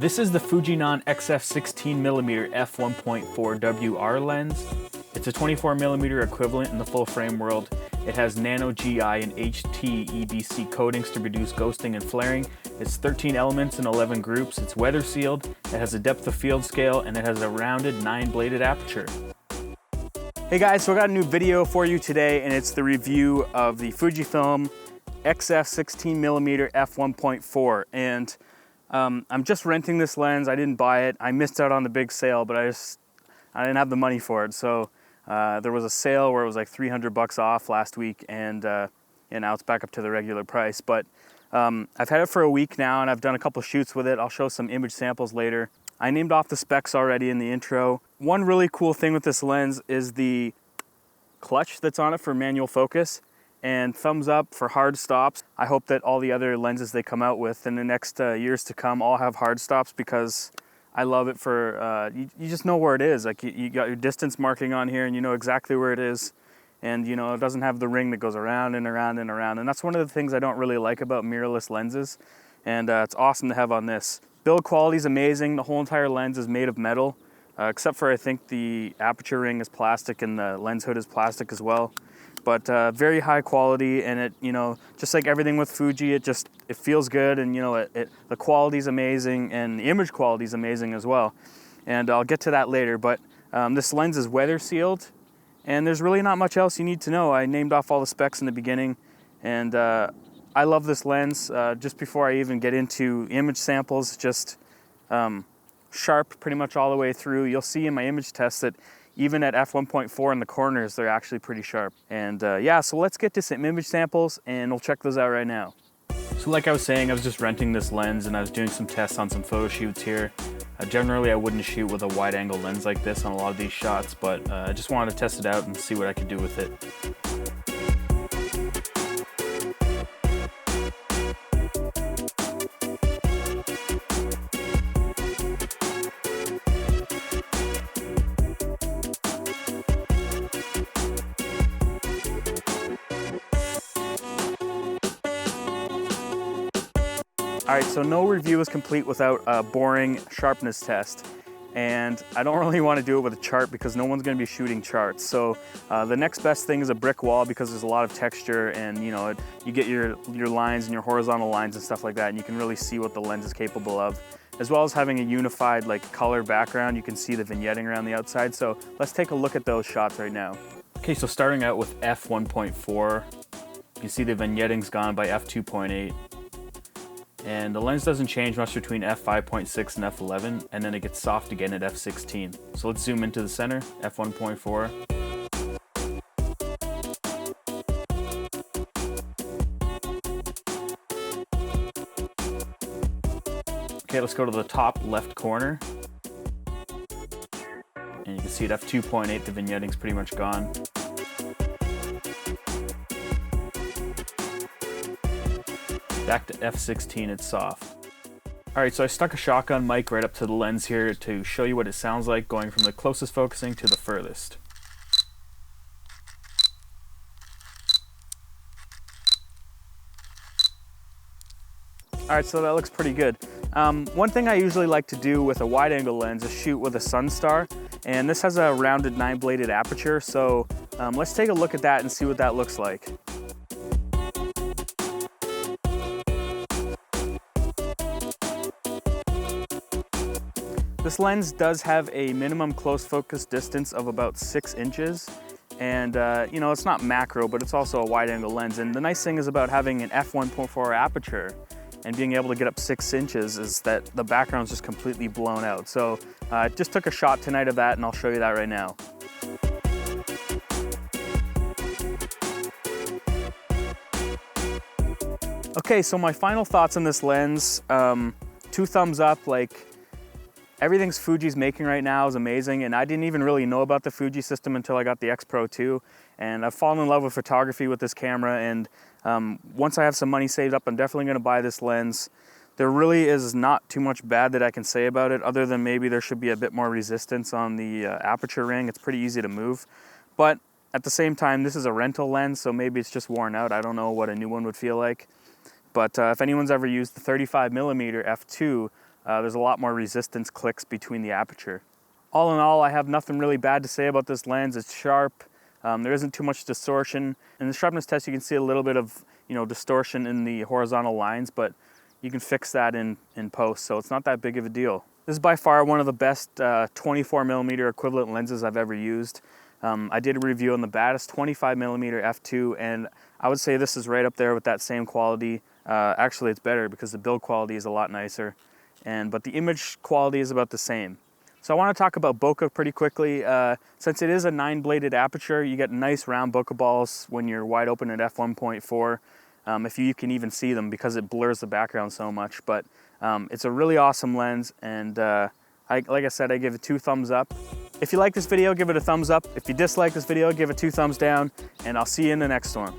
This is the Fuji XF16mm f1.4 WR lens. It's a 24mm equivalent in the full frame world. It has nano GI and HT EDC coatings to reduce ghosting and flaring. It's 13 elements in 11 groups. It's weather sealed. It has a depth of field scale and it has a rounded 9-bladed aperture. Hey guys, so I got a new video for you today and it's the review of the Fujifilm XF16mm f1.4. And I'm just renting this lens. I didn't buy it. I missed out on the big sale, but I didn't have the money for it. So there was a sale where it was like $300 off last week, and now it's back up to the regular price. But I've had it for a week now, and I've done a couple shoots with it. I'll show some image samples later. I named off the specs already in the intro. One really cool thing with this lens is the clutch that's on it for manual focus, and thumbs up for hard stops. I hope that all the other lenses they come out with in the next years to come all have hard stops, because I love it for, you just know where it is. Like you got your distance marking on here and you know exactly where it is. And you know, it doesn't have the ring that goes around and around and around. And that's one of the things I don't really like about mirrorless lenses. And it's awesome to have on this. Build quality is amazing. The whole entire lens is made of metal, except for I think the aperture ring is plastic and the lens hood is plastic as well. But very high quality, and it, you know, just like everything with Fuji, it feels good, and you know, the quality is amazing, and the image quality is amazing as well. And I'll get to that later. But this lens is weather sealed, and there's really not much else you need to know. I named off all the specs in the beginning, and I love this lens. Just before I even get into image samples, just sharp pretty much all the way through. You'll see in my image test that even at f1.4 in the corners, they're actually pretty sharp. And yeah, so let's get to some image samples and we'll check those out right now. So like I was saying, I was just renting this lens and I was doing some tests on some photo shoots here. Generally, I wouldn't shoot with a wide angle lens like this on a lot of these shots, but I just wanted to test it out and see what I could do with it. Alright, so no review is complete without a boring sharpness test. And I don't really want to do it with a chart because no one's going to be shooting charts. So the next best thing is a brick wall, because there's a lot of texture and you know, you get your lines and your horizontal lines and stuff like that, and you can really see what the lens is capable of. As well as having a unified like color background, you can see the vignetting around the outside. So let's take a look at those shots right now. Okay, so starting out with f1.4, you can see the vignetting's gone by f2.8. And the lens doesn't change much between f5.6 and f11, and then it gets soft again at f16. So let's zoom into the center, f1.4. Okay, let's go to the top left corner. And you can see at f2.8 the vignetting's pretty much gone. Back to f16, it's soft. Alright, so I stuck a shotgun mic right up to the lens here to show you what it sounds like going from the closest focusing to the furthest. Alright, so that looks pretty good. One thing I usually like to do with a wide angle lens is shoot with a sun star, and this has a rounded 9-bladed aperture, so let's take a look at that and see what that looks like. This lens does have a minimum close focus distance of about 6 inches. And you know, it's not macro, but it's also a wide angle lens. And the nice thing is about having an f1.4 aperture and being able to get up 6 inches is that the background's just completely blown out. So I just took a shot tonight of that and I'll show you that right now. Okay, so my final thoughts on this lens, 2 thumbs up. Like, everything's Fuji's making right now is amazing, and I didn't even really know about the Fuji system until I got the X Pro 2, and I've fallen in love with photography with this camera, and once I have some money saved up, I'm definitely going to buy this lens. There really is not too much bad that I can say about it, other than maybe there should be a bit more resistance on the aperture ring. It's pretty easy to move, but at the same time, this is a rental lens, so maybe it's just worn out. I don't know what a new one would feel like. But if anyone's ever used the 35mm f2, there's a lot more resistance clicks between the aperture. All in all, I have nothing really bad to say about this lens. It's sharp. There isn't too much distortion. In the sharpness test, you can see a little bit of distortion in the horizontal lines, but you can fix that in post, so it's not that big of a deal. This is by far one of the best 24mm equivalent lenses I've ever used. I did a review on the baddest 25mm f2, and I would say this is right up there with that same quality. Actually, it's better because the build quality is a lot nicer, but the image quality is about the same. So I want to talk about bokeh pretty quickly. Since it is a 9-bladed aperture, you get nice round bokeh balls when you're wide open at f1.4. If you can even see them because it blurs the background so much. But it's a really awesome lens, and like I said, I give it 2 thumbs up. If you like this video, give it a thumbs up. If you dislike this video, give it 2 thumbs down, and I'll see you in the next one.